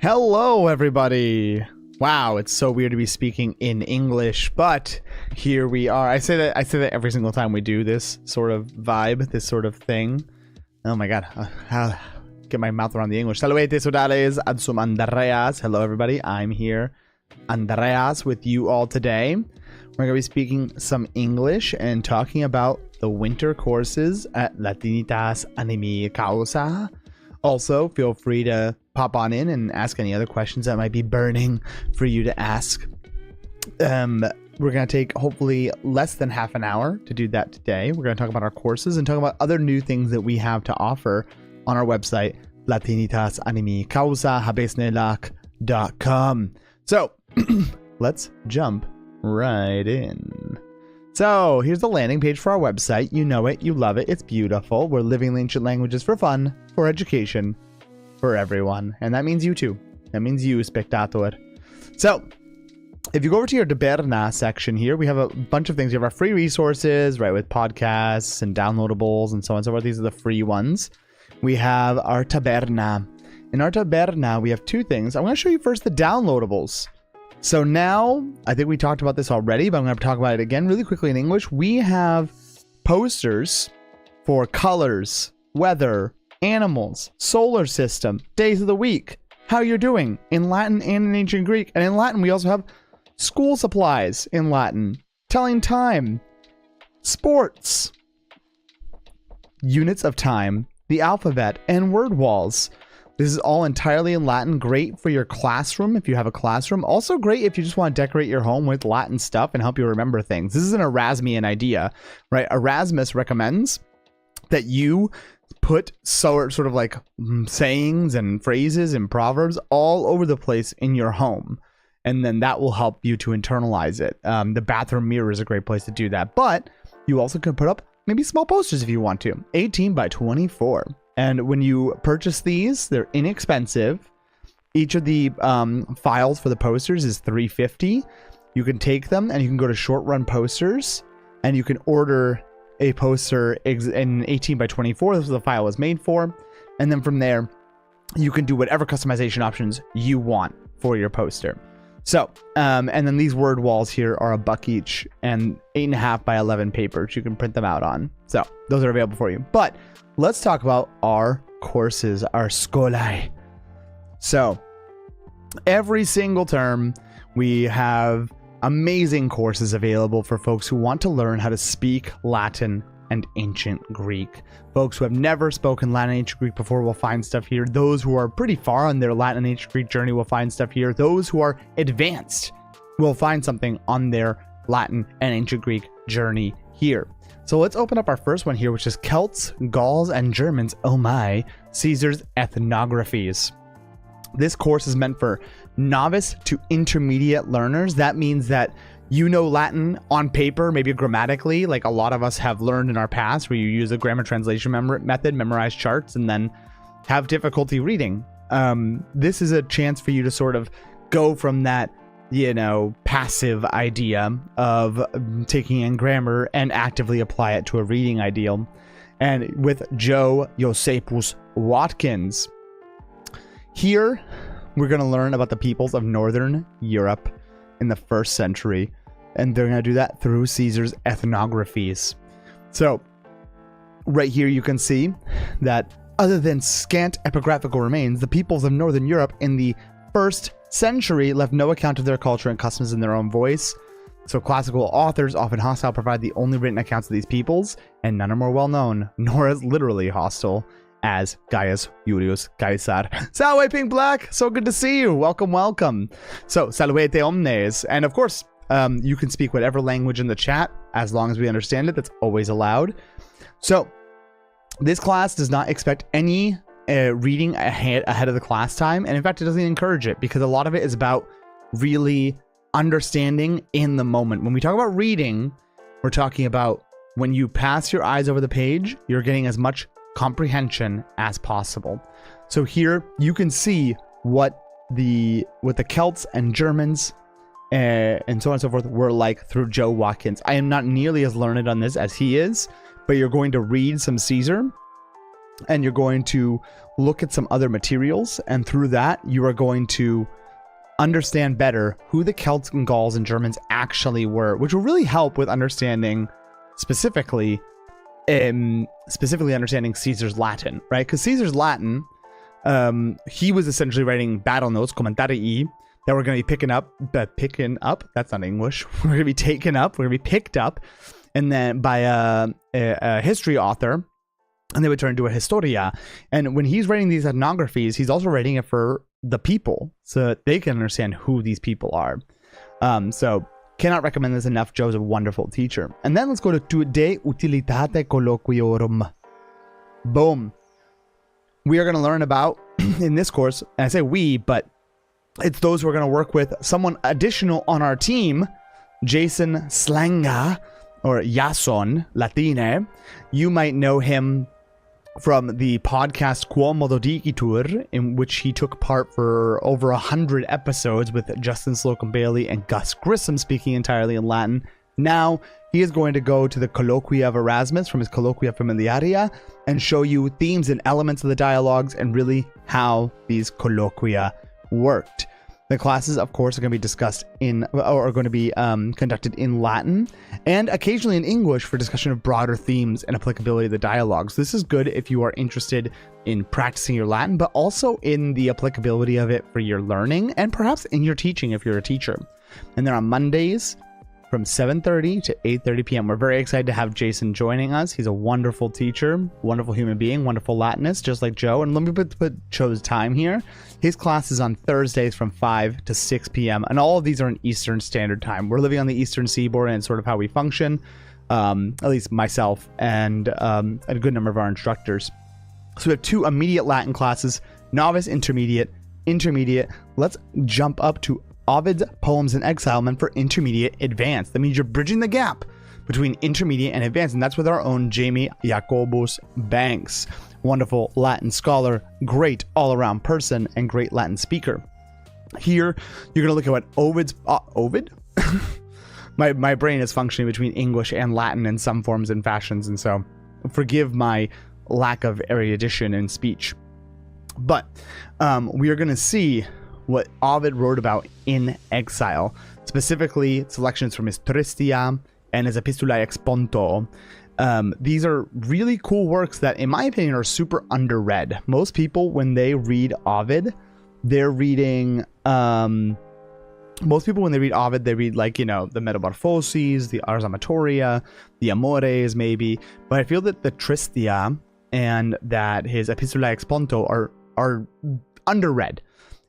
Hello, everybody. Wow, it's so weird to be speaking in English, but here we are. I say that every single time we do this sort of vibe, this sort of thing. Oh my god, get my mouth around the English. Saludete saudades, adsum Andreas. Hello, everybody. I'm here, Andreas, with you all today. We're going to be speaking some English and talking about the winter courses at Latinitas Anime Causa. Also, feel free to pop on in and ask any other questions that might be burning for you to ask. We're going to take hopefully less than half an hour to do that today. We're going to talk about our courses and talk about other new things that we have to offer on our website, latinitasanimecausahbesnelak.com. So, let's jump right in. So, here's the landing page for our website. You know it, you love it, it's beautiful. We're living ancient languages for fun, for education, for everyone. And that means you too. That means you, spectator. So, if you go over to your Taberna section here, we have a bunch of things. We have our free resources, right, with podcasts and downloadables and so on and so forth. These are the free ones. We have our Taberna. In our Taberna, we have two things. I'm going to show you first the downloadables. So now, I think we talked about this already, but I'm going to talk about it again really quickly in English. We have posters for colors, weather, animals, solar system, days of the week, how you're doing in Latin and in ancient Greek. And in Latin, we also have school supplies in Latin, telling time, sports, units of time, the alphabet, and word walls. This is all entirely in Latin. Great for your classroom if you have a classroom. Also great if you just want to decorate your home with Latin stuff and help you remember things. This is an Erasmian idea, right? Erasmus recommends that you put sort of like sayings and phrases and proverbs all over the place in your home. And then that will help you to internalize it. The bathroom mirror is a great place to do that. But you also can put up maybe small posters if you want to. 18 by 24. And when you purchase these, they're inexpensive. Each of the files for the posters is $3.50. You can take them and you can go to Short Run Posters and you can order a poster in 18 by 24. This is what the file was made for. And then from there, you can do whatever customization options you want for your poster. So, and then these word walls here are $1 each and 8.5 by 11 papers you can print them out on. So those are available for you. But let's talk about our courses, our scholae. So every single term we have amazing courses available for folks who want to learn how to speak Latin and ancient Greek. Folks who have never spoken Latin and ancient Greek before will find stuff here. Those who are pretty far on their Latin and ancient Greek journey will find stuff here. Those who are advanced will find something on their Latin and ancient Greek journey here. So let's open up our first one here, which is Celts, Gauls, and Germans. Oh my, Caesar's ethnographies. This course is meant for novice to intermediate learners. That means that you know Latin on paper, maybe grammatically, like a lot of us have learned in our past, where you use a grammar translation method, memorize charts, and then have difficulty reading. This is a chance for you to sort of go from that, you know, passive idea of taking in grammar and actively apply it to a reading ideal. And with Joe Josephus Watkins, here we're going to learn about the peoples of Northern Europe in the 1st century. And they're going to do that through Caesar's ethnographies. So right here you can see that other than scant epigraphical remains, the peoples of Northern Europe in the 1st century left no account of their culture and customs in their own voice. So classical authors, often hostile, provide the only written accounts of these peoples, and none are more well known, nor as literally hostile as Gaius Julius Caesar. Salve, Pink Black! So good to see you! Welcome, welcome! So, salvete omnes. And of course, you can speak whatever language in the chat, as long as we understand it. That's always allowed. So, this class does not expect any reading ahead of the class time, and in fact it doesn't encourage it, because a lot of it is about really understanding in the moment. When we talk about reading, we're talking about when you pass your eyes over the page, you're getting as much comprehension as possible. So here you can see what the Celts and Germans and so on and so forth were like through Joe Watkins. I am not nearly as learned on this as he is, but you're going to read some Caesar and you're going to look at some other materials, and through that you are going to understand better who the Celts and Gauls and Germans actually were, which will really help with understanding specifically understanding Caesar's Latin, right? Because Caesar's Latin, he was essentially writing battle notes, commentarii, that we're going to be picking up, that's not English, we're going to be taken up, we're going to be picked up, and then by a history author, and they would turn into a historia. And when he's writing these ethnographies, he's also writing it for the people so that they can understand who these people are. So cannot recommend this enough. Joe's a wonderful teacher. And then let's go to De Utilitate Colloquiorum. Boom. We are going to learn about, in this course, and I say we, but it's those who are going to work with someone additional on our team, Jason Slanga, or Jason Latine. You might know him from the podcast Quo Modo Dicitur, in which he took part for over 100 episodes with Justin Slocum Bailey and Gus Grissom speaking entirely in Latin. Now he is going to go to the Colloquia of Erasmus from his Colloquia Familiaria and show you themes and elements of the dialogues and really how these colloquia worked. The classes, of course, are going to be discussed are going to be conducted in Latin and occasionally in English for discussion of broader themes and applicability of the dialogues. This is good if you are interested in practicing your Latin, but also in the applicability of it for your learning and perhaps in your teaching if you're a teacher. And they're on Mondays from 7:30 to 8:30 p.m. We're very excited to have Jason joining us. He's a wonderful teacher, wonderful human being, wonderful Latinist, just like Joe. And let me put Joe's time here. His class is on Thursdays from 5 to 6 p.m. And all of these are in Eastern Standard Time. We're living on the Eastern Seaboard and it's sort of how we function, at least myself and a good number of our instructors. So we have 2 immediate Latin classes, novice, intermediate. Let's jump up to Ovid's Poems in Exile, meant for intermediate advanced. That means you're bridging the gap between intermediate and advanced, and that's with our own Jamie Jacobus Banks. Wonderful Latin scholar, great all-around person, and great Latin speaker. Here, you're going to look at what Ovid? My brain is functioning between English and Latin in some forms and fashions, and so forgive my lack of erudition in speech. But we are going to see what Ovid wrote about in exile, specifically selections from his Tristia and his Epistulae ex Ponto. These are really cool works that, in my opinion, are super underread. Most people, when they read Ovid, they're reading... most people, when they read Ovid, they read, like, you know, the Metamorphoses, the Ars Amatoria, the Amores, maybe. But I feel that the Tristia and that his Epistulae ex Ponto are underread.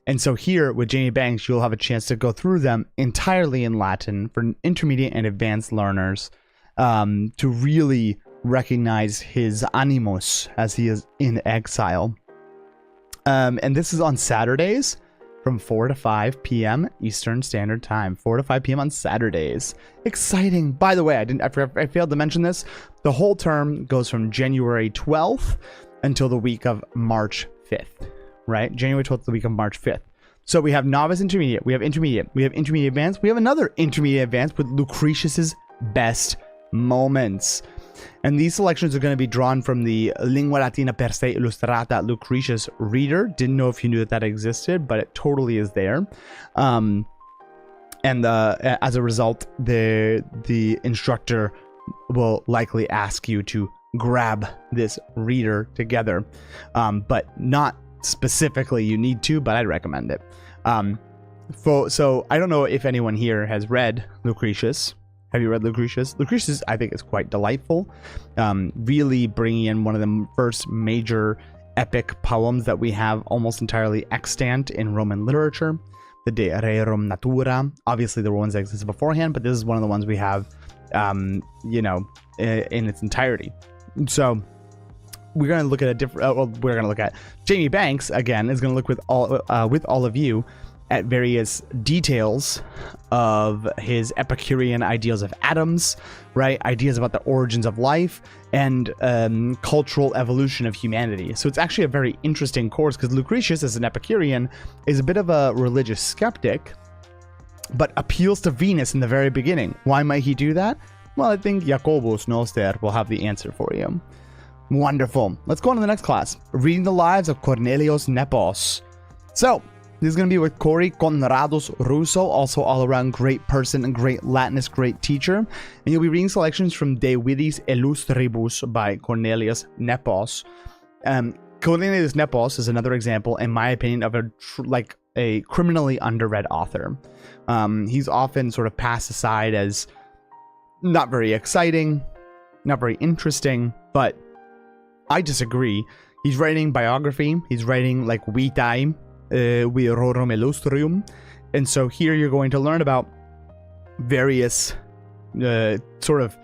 And so here with Jamie Banks, you'll have a chance to go through them entirely in Latin for intermediate and advanced learners, to really recognize his animus as he is in exile. And this is on Saturdays from 4 to 5 p.m. Eastern Standard Time. 4 to 5 p.m. on Saturdays. Exciting. By the way, I failed to mention this. The whole term goes from January 12th until the week of March 5th. Right? January 12th, the week of March 5th. So we have novice intermediate, we have intermediate advanced, we have another intermediate advanced with Lucretius's best moments. And these selections are going to be drawn from the Lingua Latina per se illustrata Lucretius reader. Didn't know if you knew that existed, but it totally is there. And as a result, the instructor will likely ask you to grab this reader together, but not specifically you need to, but I'd recommend it. So I don't know if anyone here has read Lucretius. Have you read Lucretius? Lucretius, I think, is quite delightful. Really bringing in one of the first major epic poems that we have almost entirely extant in Roman literature, the De Rerum Natura. Obviously, there were ones that existed beforehand, but this is one of the ones we have, in its entirety. So we're going to look at a different. We're going to look at Jamie Banks again. Is going to look with all of you at various details of his Epicurean ideals of atoms, right? Ideas about the origins of life and cultural evolution of humanity. So it's actually a very interesting course because Lucretius, as an Epicurean, is a bit of a religious skeptic, but appeals to Venus in the very beginning. Why might he do that? Well, I think Jacobus Noster will have the answer for you. Wonderful. Let's go on to the next class. Reading the lives of Cornelius Nepos. So, this is going to be with Corey Conradus Russo, also all-around great person and great Latinist, great teacher. And you'll be reading selections from De Viris Illustribus by Cornelius Nepos. Cornelius Nepos is another example, in my opinion, of a criminally underread author. He's often sort of passed aside as not very exciting, not very interesting, but I disagree. He's writing biography. He's writing like Vitae Virorum Illustrium. And so here you're going to learn about various sort of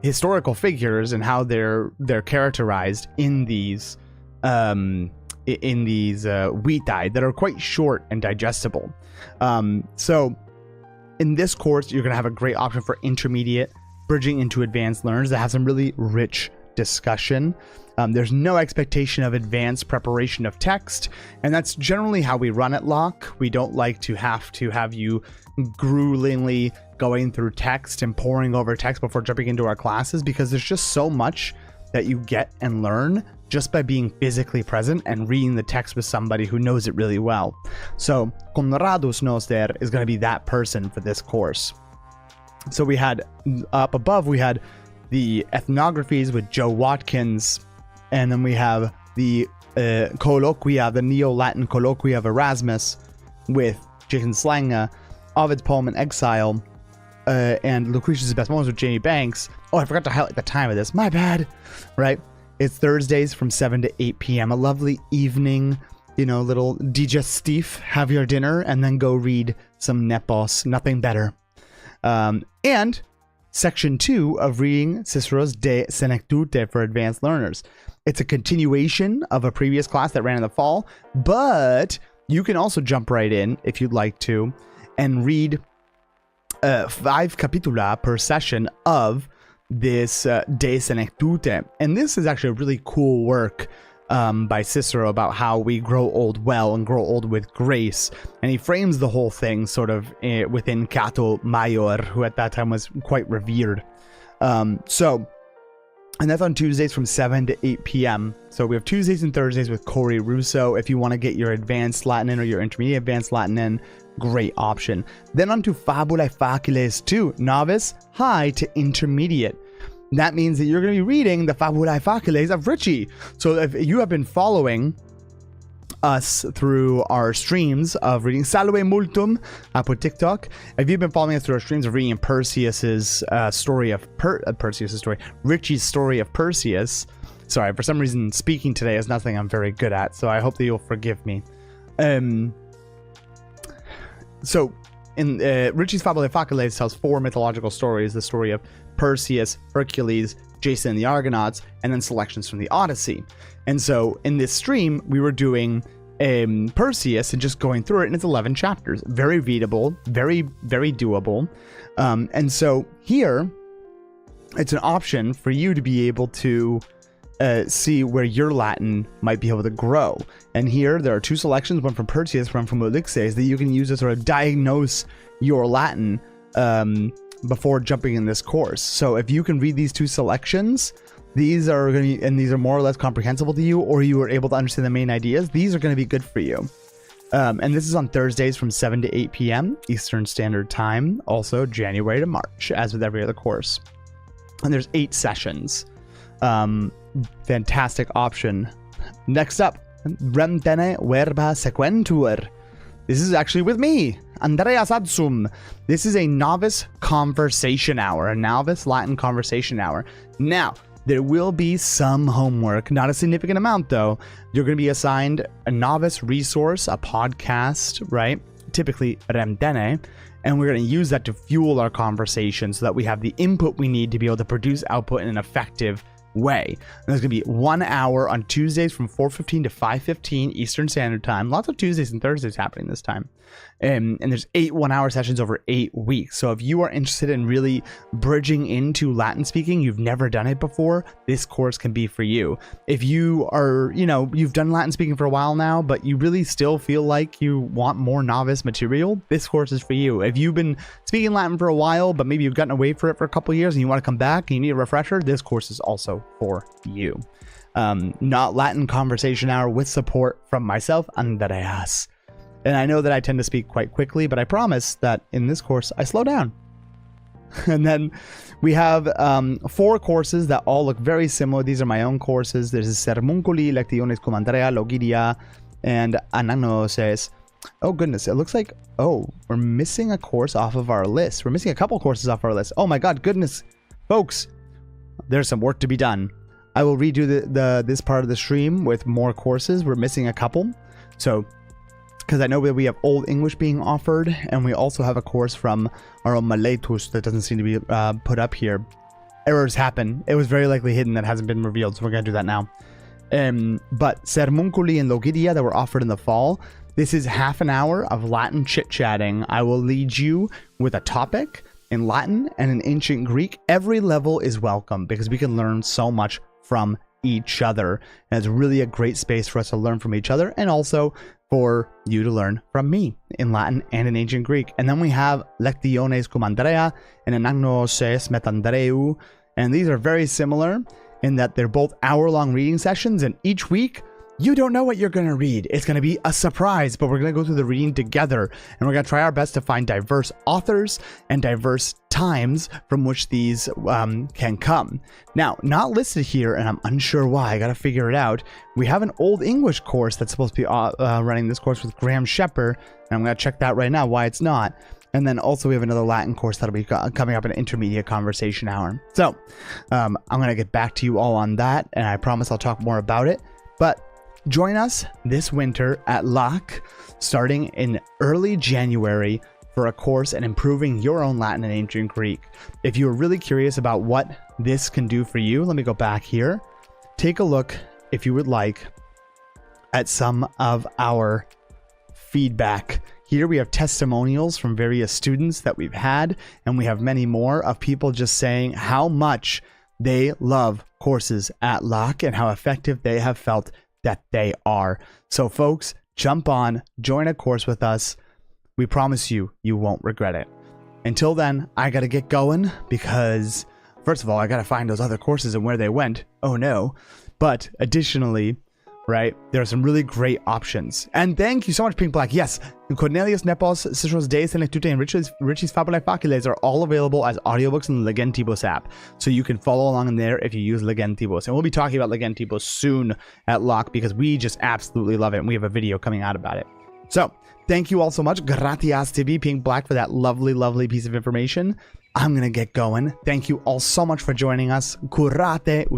historical figures and how they're characterized in these Vitae that are quite short and digestible. So in this course, you're going to have a great option for intermediate, bridging into advanced learners that have some really rich discussion. There's no expectation of advanced preparation of text, and that's generally how we run at Locke. We don't like to have you gruelingly going through text and poring over text before jumping into our classes, because there's just so much that you get and learn just by being physically present and reading the text with somebody who knows it really well. So Conradus Noster is going to be that person for this course. So we had up above, we had the ethnographies with Joe Watkins, and then we have the colloquia, the Neo-Latin colloquia of Erasmus with Jason Slange, Ovid's poem in Exile, and Lucretius's Best Moments with Jamie Banks. Oh, I forgot to highlight the time of this. My bad. Right? It's Thursdays from 7 to 8 p.m. A lovely evening, little digestif, have your dinner, and then go read some Nepos. Nothing better. And section 2 of reading Cicero's De Senectute for advanced learners. It's a continuation of a previous class that ran in the fall, but you can also jump right in if you'd like to and read 5 capitula per session of this De Senectute. And this is actually a really cool work by Cicero about how we grow old well and grow old with grace. And he frames the whole thing sort of within Cato Maior, who at that time was quite revered. And that's on Tuesdays from 7 to 8 p.m. So we have Tuesdays and Thursdays with Corey Russo. If you want to get your advanced Latin in or your intermediate advanced Latin in, great option. Then on to Fabulae Faciles 2, novice, high to intermediate. That means that you're going to be reading the Fabulae Faciles of Richie. So if you have been following us through our streams of reading Salve Multum up with TikTok, if you've been following us through our streams of reading Perseus's story of Richie's story of Perseus. Sorry, for some reason speaking today is nothing I'm very good at, so I hope that you'll forgive me. So in Richie's Fabulae Faciles tells 4 mythological stories: the story of Perseus, Hercules, Jason and the Argonauts, and then selections from the Odyssey. And so in this stream, we were doing Perseus and just going through it, and it's 11 chapters. Very readable, very, very doable. And so here, it's an option for you to be able to see where your Latin might be able to grow. And here, there are 2 selections, one from Perseus, one from Ulysses, that you can use to sort of diagnose your Latin before jumping in this course. So if you can read these 2 selections, these are going to be, and these are more or less comprehensible to you, or you are able to understand the main ideas, these are going to be good for you. And this is on Thursdays from 7 to 8 p.m. Eastern Standard Time, also January to March, as with every other course. And there's 8 sessions. Fantastic option. Next up, Rem Tene Verba Sequentur. This is actually with me, Andreas Adsum. This is a novice conversation hour, a novice Latin conversation hour. Now, there will be some homework, not a significant amount though. You're going to be assigned a novice resource, a podcast, right? Typically Rem Tene, and we're going to use that to fuel our conversation so that we have the input we need to be able to produce output in an effective way. And there's going to be 1 hour on Tuesdays from 4:15 to 5:15 Eastern Standard Time. Lots of Tuesdays and Thursdays happening this time. And there's 8 1-hour sessions over 8 weeks. So if you are interested in really bridging into Latin speaking, you've never done it before, this course can be for you. If you are, you've done Latin speaking for a while now, but you really still feel like you want more novice material, this course is for you. If you've been speaking Latin for a while, but maybe you've gotten away for it for a couple of years and you want to come back and you need a refresher, this course is also for you. not Latin conversation hour with support from myself, Andreas. And I know that I tend to speak quite quickly, but I promise that in this course, I slow down. And then we have 4 courses that all look very similar. These are my own courses. There's Sermunculi, Lectiones cum Andrea, Logidia, and Anagnoses. Oh goodness, it looks like, oh, we're missing a course off of our list. We're missing a couple courses off our list. Oh my god, goodness. Folks, there's some work to be done. I will redo this part of the stream with more courses. We're missing a couple. So, because I know that we have Old English being offered, and we also have a course from our own Miletus that doesn't seem to be put up here. Errors happen. It was very likely hidden that hasn't been revealed, so we're going to do that now. But Sermunculi and Logidia that were offered in the fall, this is half an hour of Latin chit-chatting. I will lead you with a topic in Latin and in ancient Greek. Every level is welcome because we can learn so much from each other. And it's really a great space for us to learn from each other, and also for you to learn from me in Latin and in ancient Greek. And then we have Lectiones cum Andrea and Anagnoses met Andreu. And these are very similar in that they're both hour-long reading sessions, and each week you don't know what you're going to read. It's going to be a surprise, but we're going to go through the reading together, and we're going to try our best to find diverse authors and diverse times from which these can come. Now, not listed here, and I'm unsure why. I got to figure it out. We have an Old English course that's supposed to be running this course with Graham Shepard, and I'm going to check that right now, why it's not. And then also we have another Latin course that'll be coming up in an intermediate conversation hour. So I'm going to get back to you all on that, and I promise I'll talk more about it. But join us this winter at LAC, starting in early January, for a course in improving your own Latin and ancient Greek. If you're really curious about what this can do for you, let me go back here. Take a look, if you would like, at some of our feedback. Here we have testimonials from various students that we've had, and we have many more of people just saying how much they love courses at LAC and how effective they have felt that they are. So folks, jump on, join a course with us. We promise you, you won't regret it. Until then, I gotta get going because, first of all, I gotta find those other courses and where they went. Oh no. But additionally, right, there are some really great options. And thank you so much, Pink Black. Yes, Cornelius Nepos, Cicero's Deus Senectute, and Richie's Fabulae Faciles are all available as audiobooks in the Legentibus app. So you can follow along in there if you use Legentibus. And we'll be talking about Legentibus soon at LAC because we just absolutely love it. And we have a video coming out about it. So thank you all so much. Gratias TV, Pink Black, for that lovely, lovely piece of information. I'm going to get going. Thank you all so much for joining us. Curate ut